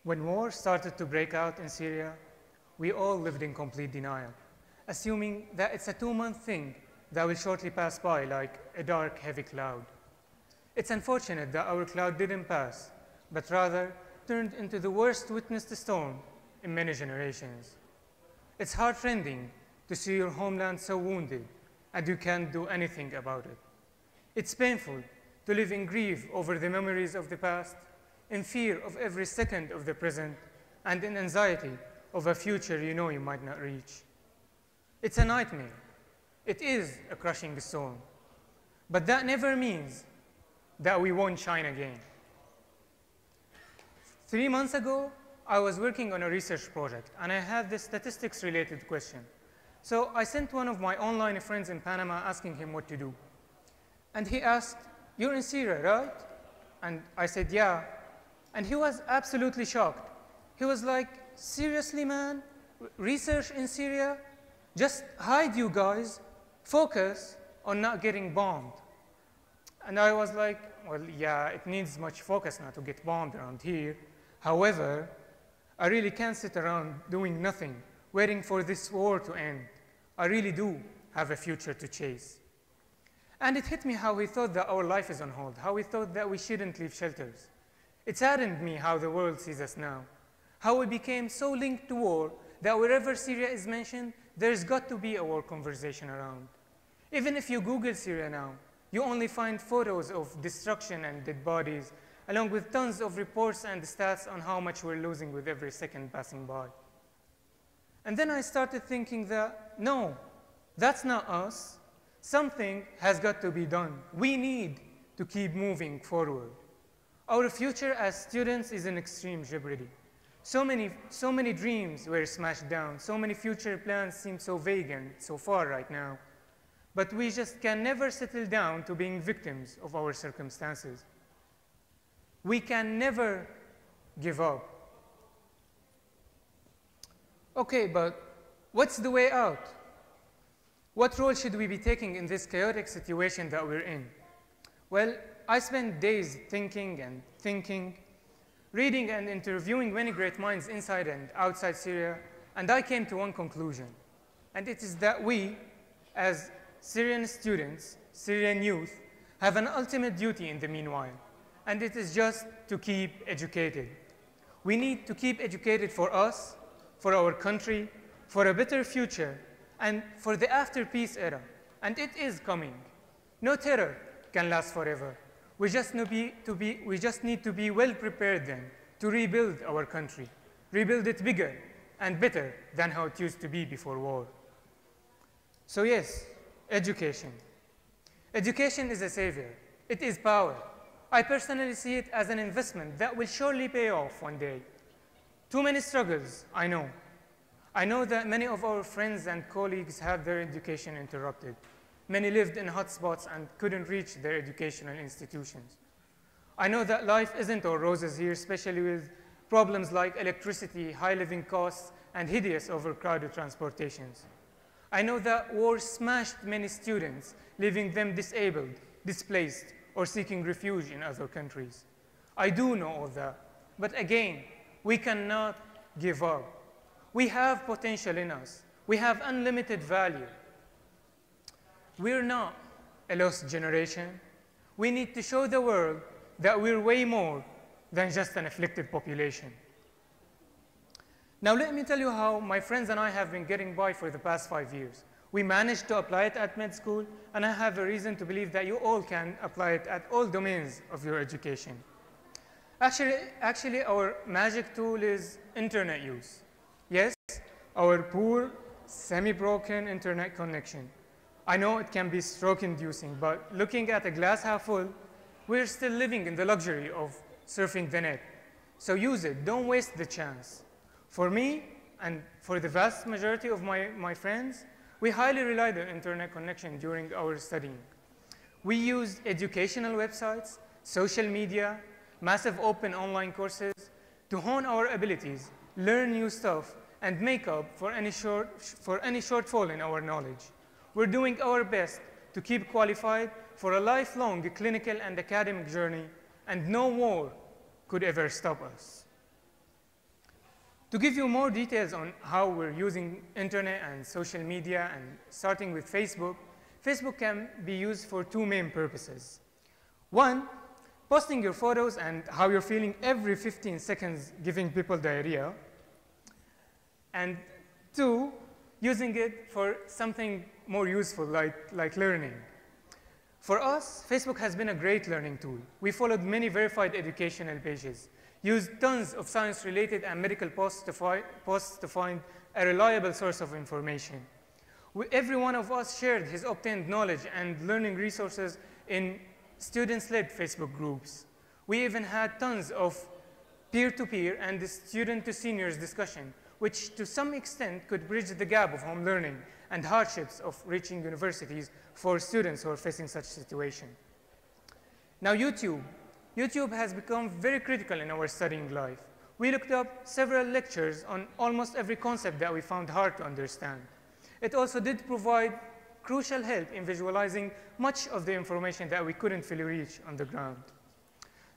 When war started to break out in Syria, we all lived in complete denial, assuming that it's a 2-month thing that will shortly pass by like a dark, heavy cloud. It's unfortunate that our cloud didn't pass, but rather turned into the worst witnessed storm in many generations. It's heartrending to see your homeland so wounded, and you can't do anything about it. It's painful to live in grief over the memories of the past, in fear of every second of the present, and in anxiety of a future you know you might not reach. It's a nightmare. It is a crushing storm. But that never means that we won't shine again. 3 months ago, I was working on a research project, and I had this statistics-related question. So I sent one of my online friends in Panama asking him what to do. And he asked, "You're in Syria, right?" And I said, "Yeah." And he was absolutely shocked. He was like, "Seriously, man? Research in Syria? Just hide, you guys. Focus on not getting bombed." And I was like, "Well, yeah, it needs much focus not to get bombed around here. However, I really can't sit around doing nothing, waiting for this war to end. I really do have a future to chase." And it hit me how he thought that our life is on hold, how he thought that we shouldn't leave shelters. It saddened me how the world sees us now, how we became so linked to war that wherever Syria is mentioned, there's got to be a war conversation around. Even if you Google Syria now, you only find photos of destruction and dead bodies, along with tons of reports and stats on how much we're losing with every second passing by. And then I started thinking that, no, that's not us. Something has got to be done. We need to keep moving forward. Our future as students is in extreme jeopardy. So many dreams were smashed down. So many future plans seem so vague and so far right now. But we just can never settle down to being victims of our circumstances. We can never give up. Okay, but what's the way out? What role should we be taking in this chaotic situation that we're in? Well, I spent days thinking and thinking, reading and interviewing many great minds inside and outside Syria, and I came to one conclusion. And it is that we, as Syrian students, Syrian youth, have an ultimate duty in the meanwhile, and it is just to keep educated. We need to keep educated for us, for our country, for a better future, and for the after-peace era. And it is coming. No terror can last forever. We just need to be well prepared then to rebuild our country, rebuild it bigger and better than how it used to be before war. So yes, education. Education is a savior. It is power. I personally see it as an investment that will surely pay off one day. Too many struggles, I know. I know that many of our friends and colleagues had their education interrupted. Many lived in hotspots and couldn't reach their educational institutions. I know that life isn't all roses here, especially with problems like electricity, high living costs, and hideous overcrowded transportations. I know that war smashed many students, leaving them disabled, displaced, or seeking refuge in other countries. I do know all that. But again, we cannot give up. We have potential in us. We have unlimited value. We're not a lost generation. We need to show the world that we're way more than just an afflicted population. Now let me tell you how my friends and I have been getting by for the past 5 years. We managed to apply it at med school, and I have a reason to believe that you all can apply it at all domains of your education. Actually, our magic tool is internet use. Yes, our poor, semi-broken internet connection. I know it can be stroke-inducing, but looking at a glass half full, we're still living in the luxury of surfing the net. So use it, don't waste the chance. For me, and for the vast majority of my friends, we highly relied on internet connection during our studying. We used educational websites, social media, massive open online courses to hone our abilities, learn new stuff, and make up for any shortfall in our knowledge. We're doing our best to keep qualified for a lifelong clinical and academic journey, and no war could ever stop us. To give you more details on how we're using internet and social media, and starting with Facebook, Facebook can be used for two main purposes. One, posting your photos and how you're feeling every 15 seconds, giving people diarrhea. And two, using it for something more useful, like learning. For us, Facebook has been a great learning tool. We followed many verified educational pages, used tons of science-related and medical posts to find a reliable source of information. Every one of us shared his obtained knowledge and learning resources in students-led Facebook groups. We even had tons of peer-to-peer and student-to-seniors discussion, which to some extent could bridge the gap of home learning and hardships of reaching universities for students who are facing such situation. Now, YouTube has become very critical in our studying life. We looked up several lectures on almost every concept that we found hard to understand. It also did provide crucial help in visualizing much of the information that we couldn't fully reach on the ground.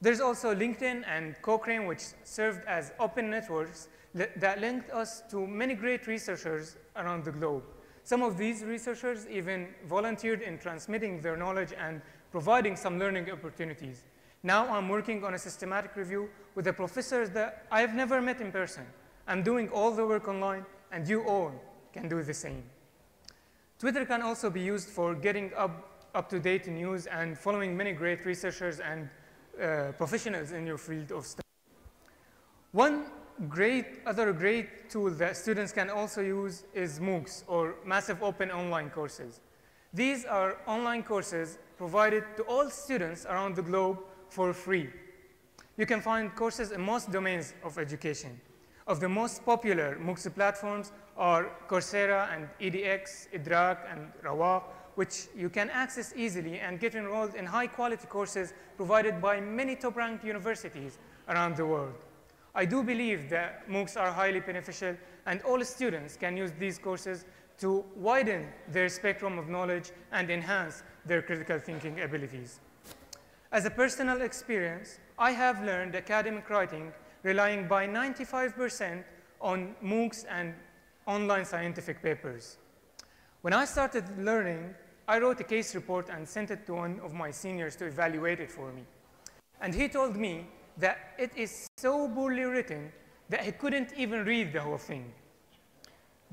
There's also LinkedIn and Cochrane, which served as open networks that linked us to many great researchers around the globe. Some of these researchers even volunteered in transmitting their knowledge and providing some learning opportunities. Now I'm working on a systematic review with the professors that I've never met in person. I'm doing all the work online, and you all can do the same. Twitter can also be used for getting up-to-date news and following many great researchers and professionals in your field of study. One other great tool that students can also use is MOOCs, or Massive Open Online Courses. These are online courses provided to all students around the globe for free. You can find courses in most domains of education. Of the most popular MOOCs platforms are Coursera and edX, Terak, and Rawaq, which you can access easily and get enrolled in high-quality courses provided by many top-ranked universities around the world. I do believe that MOOCs are highly beneficial, and all students can use these courses to widen their spectrum of knowledge and enhance their critical thinking abilities. As a personal experience, I have learned academic writing relying by 95% on MOOCs and online scientific papers. When I started learning, I wrote a case report and sent it to one of my seniors to evaluate it for me. And he told me that it is so poorly written that he couldn't even read the whole thing.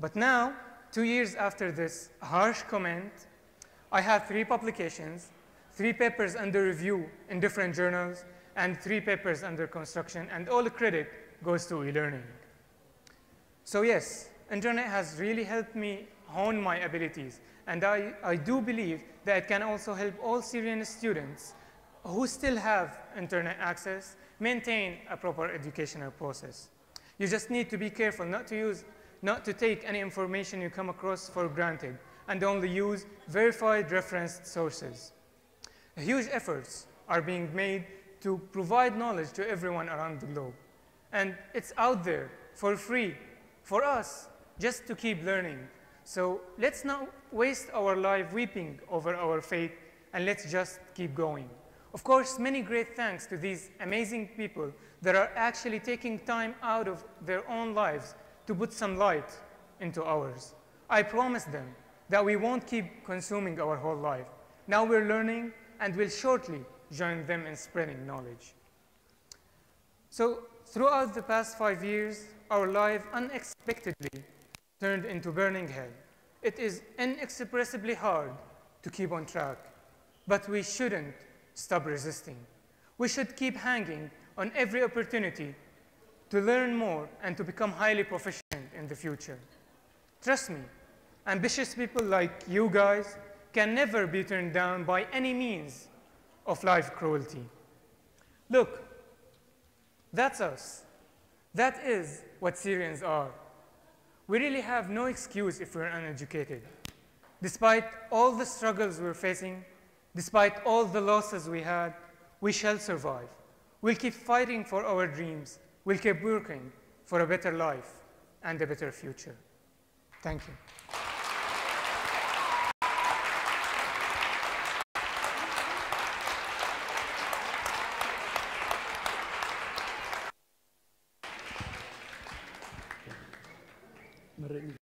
But now, 2 years after this harsh comment, I have 3 publications, 3 papers under review in different journals, and 3 papers under construction, and all the credit goes to e-learning. So yes, internet has really helped me hone my abilities, and I do believe that it can also help all Syrian students who still have internet access maintain a proper educational process. You just need to be careful not to take any information you come across for granted, and only use verified referenced sources. Huge efforts are being made to provide knowledge to everyone around the globe. And it's out there for free for us just to keep learning. So let's not waste our life weeping over our fate, and let's just keep going. Of course, many great thanks to these amazing people that are actually taking time out of their own lives to put some light into ours. I promise them that we won't keep consuming our whole life. Now we're learning, and will shortly join them in spreading knowledge. So throughout the past 5 years, our life unexpectedly turned into burning hell. It is inexpressibly hard to keep on track, but we shouldn't stop resisting. We should keep hanging on every opportunity to learn more and to become highly proficient in the future. Trust me, ambitious people like you guys can never be turned down by any means of life cruelty. Look, that's us. That is what Syrians are. We really have no excuse if we're uneducated. Despite all the struggles we're facing, despite all the losses we had, we shall survive. We'll keep fighting for our dreams. We'll keep working for a better life and a better future. Thank you. مرقني